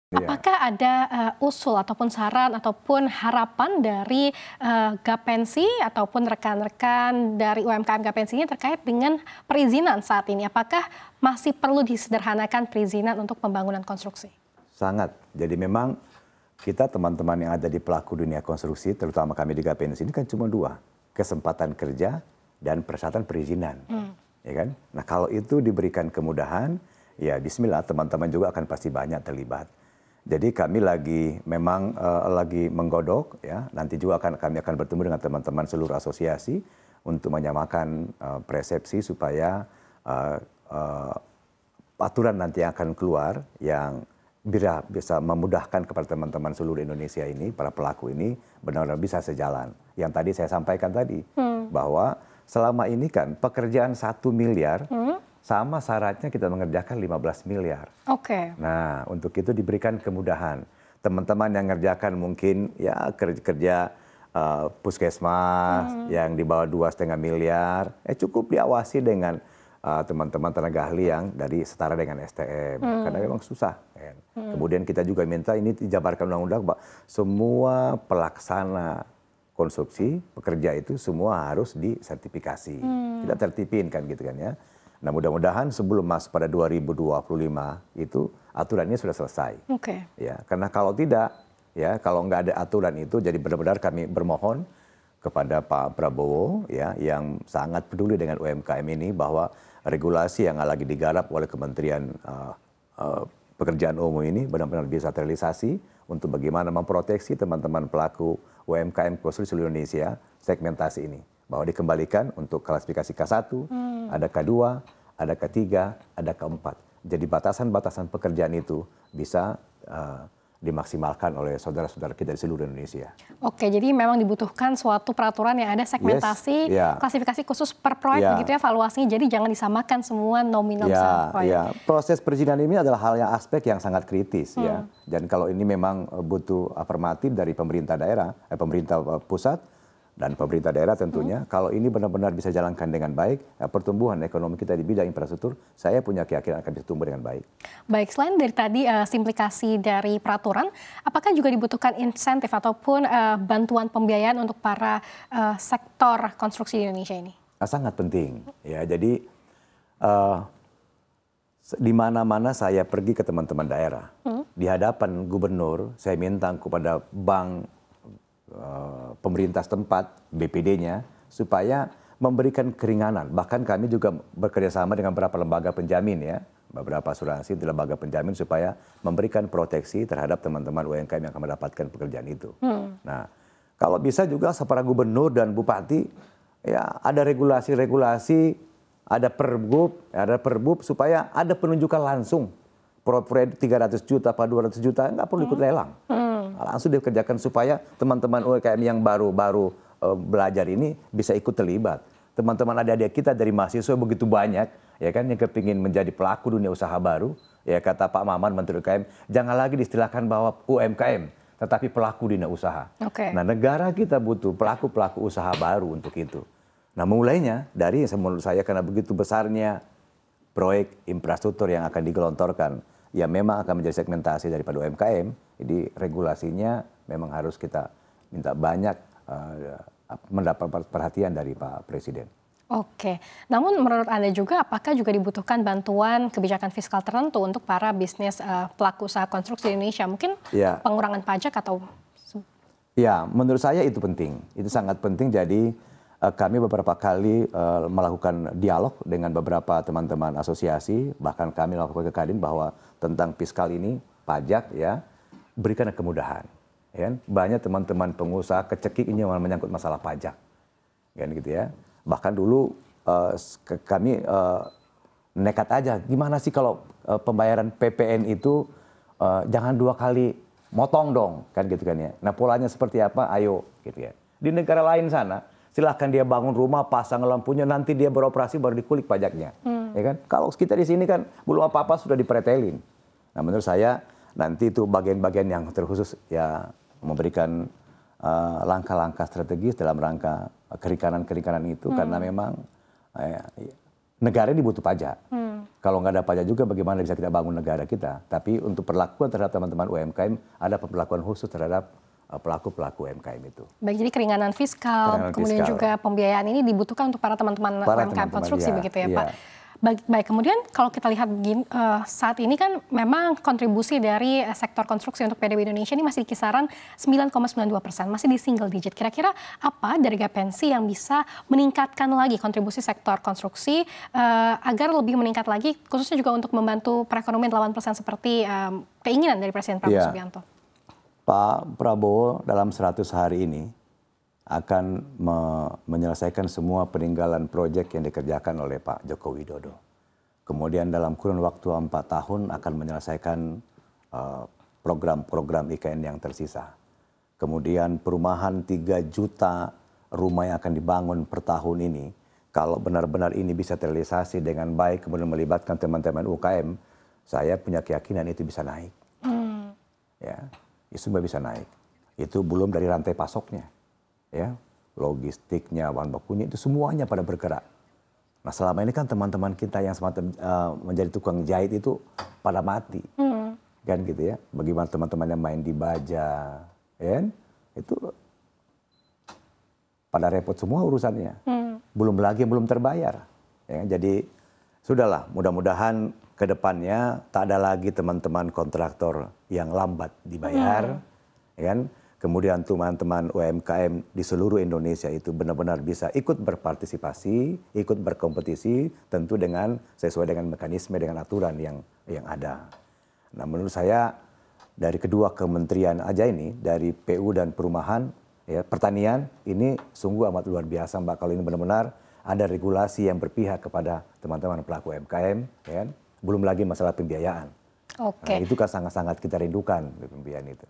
Iya. Apakah ada usul ataupun saran ataupun harapan dari Gapensi ataupun rekan-rekan dari UMKM Gapensi ini terkait dengan perizinan saat ini? Apakah masih perlu disederhanakan perizinan untuk pembangunan konstruksi? Sangat. Jadi memang kita teman-teman yang ada di pelaku dunia konstruksi, terutama kami di Gapensi ini kan cuma dua, kesempatan kerja dan persyaratan perizinan. Ya kan? Nah kalau itu diberikan kemudahan, ya bismillah teman-teman juga akan pasti banyak terlibat. Jadi kami memang lagi menggodok, ya. Nanti juga kami akan bertemu dengan teman-teman seluruh asosiasi untuk menyamakan persepsi supaya aturan nanti yang akan keluar yang bisa memudahkan kepada teman-teman seluruh Indonesia ini, para pelaku ini benar-benar bisa sejalan. Yang tadi saya sampaikan tadi bahwa selama ini kan pekerjaan 1 miliar. Sama syaratnya kita mengerjakan 15 miliar. Oke. Nah, untuk itu diberikan kemudahan. Teman-teman yang ngerjakan mungkin ya kerja puskesmas yang di bawah 2,5 miliar, cukup diawasi dengan teman-teman tenaga ahli yang dari setara dengan STM. Karena memang susah. Kan. Kemudian kita juga minta ini dijabarkan undang-undang bahwa semua pelaksana konstruksi, pekerja itu semua harus disertifikasi. Kita tertipin kan gitu kan ya. Nah mudah-mudahan sebelum masuk pada 2025 itu aturannya sudah selesai. Oke. Ya, karena kalau tidak, ya kalau nggak ada aturan itu, jadi benar-benar kami bermohon kepada Pak Prabowo, ya yang sangat peduli dengan UMKM ini bahwa regulasi yang lagi digarap oleh Kementerian Pekerjaan Umum ini benar-benar bisa terrealisasi untuk bagaimana memproteksi teman-teman pelaku UMKM konstruksi seluruh Indonesia segmentasi ini. Bahwa dikembalikan untuk klasifikasi K1, ada K2, ada K3, ada K4. Jadi batasan-batasan pekerjaan itu bisa dimaksimalkan oleh saudara-saudara kita di seluruh Indonesia. Oke, jadi memang dibutuhkan suatu peraturan yang ada segmentasi, klasifikasi khusus per proyek begitu ya valuasinya. Jadi jangan disamakan semua nominal proyek. Ya, proses perizinan ini adalah hal yang aspek yang sangat kritis ya. Dan kalau ini memang butuh afirmatif dari pemerintah daerah, pemerintah pusat, dan pemerintah daerah tentunya, kalau ini benar-benar bisa jalankan dengan baik, pertumbuhan ekonomi kita di bidang infrastruktur, saya punya keyakinan akan bisa tumbuh dengan baik. Baik, selain dari tadi simplikasi dari peraturan, apakah juga dibutuhkan insentif ataupun bantuan pembiayaan untuk para sektor konstruksi di Indonesia ini? Sangat penting, ya. Jadi di mana-mana saya pergi ke teman-teman daerah, di hadapan gubernur, saya minta kepada bank pemerintah setempat, BPD-nya, supaya memberikan keringanan. Bahkan kami juga bekerjasama dengan beberapa lembaga penjamin ya, beberapa asuransi di lembaga penjamin supaya memberikan proteksi terhadap teman-teman UMKM yang akan mendapatkan pekerjaan itu. Nah, kalau bisa juga para gubernur dan bupati, ya ada regulasi-regulasi, ada perbub supaya ada penunjukan langsung. Proyek 300 juta, 200 juta, nggak perlu ikut lelang. Langsung dikerjakan supaya teman-teman UMKM yang baru belajar ini bisa ikut terlibat. Teman-teman adik-adik kita dari mahasiswa begitu banyak, ya kan, yang kepingin menjadi pelaku dunia usaha baru. Ya kata Pak Maman, Menteri UMKM, jangan lagi diistilahkan bahwa UMKM, tetapi pelaku dunia usaha. Nah negara kita butuh pelaku-pelaku usaha baru untuk itu. Nah mulainya dari menurut saya karena begitu besarnya proyek infrastruktur yang akan digelontorkan, ya memang akan menjadi segmentasi daripada UMKM, jadi regulasinya memang harus kita minta banyak mendapat perhatian dari Pak Presiden. Oke, namun menurut Anda juga apakah juga dibutuhkan bantuan kebijakan fiskal tertentu untuk para bisnis pelaku usaha konstruksi di Indonesia? Mungkin pengurangan pajak atau? Ya, menurut saya itu penting, itu sangat penting. Jadi kami beberapa kali melakukan dialog dengan beberapa teman-teman asosiasi, bahkan kami melakukan ke Kadin bahwa tentang fiskal ini, pajak ya, berikan kemudahan. Ya, banyak teman-teman pengusaha kecekik ini yang menyangkut masalah pajak. Kan gitu ya. Bahkan dulu kami nekat aja, gimana sih kalau pembayaran PPN itu jangan 2 kali motong dong, kan gitu kan ya. Nah polanya seperti apa, ayo gitu ya. Di negara lain sana, silahkan dia bangun rumah, pasang lampunya, nanti dia beroperasi baru dikulik pajaknya. Ya kan? Kalau kita di sini kan belum apa-apa sudah dipretelin. Nah menurut saya nanti itu bagian-bagian yang terkhusus ya memberikan langkah-langkah strategis dalam rangka kerikanan-kerikanan itu karena memang negara ini butuh pajak. Kalau nggak ada pajak juga bagaimana bisa kita bangun negara kita. Tapi untuk perlakuan terhadap teman-teman UMKM, ada perlakuan khusus terhadap pelaku-pelaku UMKM itu. Baik, jadi keringanan fiskal, kemudian juga pembiayaan ini dibutuhkan untuk para teman-teman UMKM konstruksi begitu ya Pak. Baik, kemudian kalau kita lihat saat ini kan memang kontribusi dari sektor konstruksi untuk PDB Indonesia ini masih di kisaran 9,92%, masih di single digit. Kira-kira apa dari Gapensi yang bisa meningkatkan lagi kontribusi sektor konstruksi agar lebih meningkat lagi, khususnya juga untuk membantu perekonomian 8% seperti keinginan dari Presiden Prabowo Subianto? Pak Prabowo dalam 100 hari ini akan menyelesaikan semua peninggalan proyek yang dikerjakan oleh Pak Joko Widodo. Kemudian dalam kurun waktu 4 tahun akan menyelesaikan program-program IKN yang tersisa. Kemudian perumahan 3 juta rumah yang akan dibangun per tahun ini, kalau benar-benar ini bisa terrealisasi dengan baik, kemudian melibatkan teman-teman UKM, saya punya keyakinan itu bisa naik. Ya, itu semua bisa naik. Itu belum dari rantai pasoknya. Ya, logistiknya, bahan bakunya itu semuanya pada bergerak. Nah selama ini kan teman-teman kita yang semacam menjadi tukang jahit itu pada mati, kan gitu ya. Bagaimana teman-teman yang main di baja, ya, itu pada repot semua urusannya. Belum lagi yang belum terbayar. Ya, jadi sudahlah, mudah-mudahan ke depannya tak ada lagi teman-teman kontraktor yang lambat dibayar, ya kan? Kemudian teman-teman UMKM di seluruh Indonesia itu benar-benar bisa ikut berpartisipasi, ikut berkompetisi, tentu dengan sesuai dengan mekanisme, dengan aturan yang ada. Nah menurut saya dari kedua kementerian aja ini, dari PU dan Perumahan, ya, Pertanian, ini sungguh amat luar biasa Mbak, kalau ini benar-benar ada regulasi yang berpihak kepada teman-teman pelaku UMKM, ya, belum lagi masalah pembiayaan. Nah, itu kan sangat-sangat kita rindukan pembiayaan itu.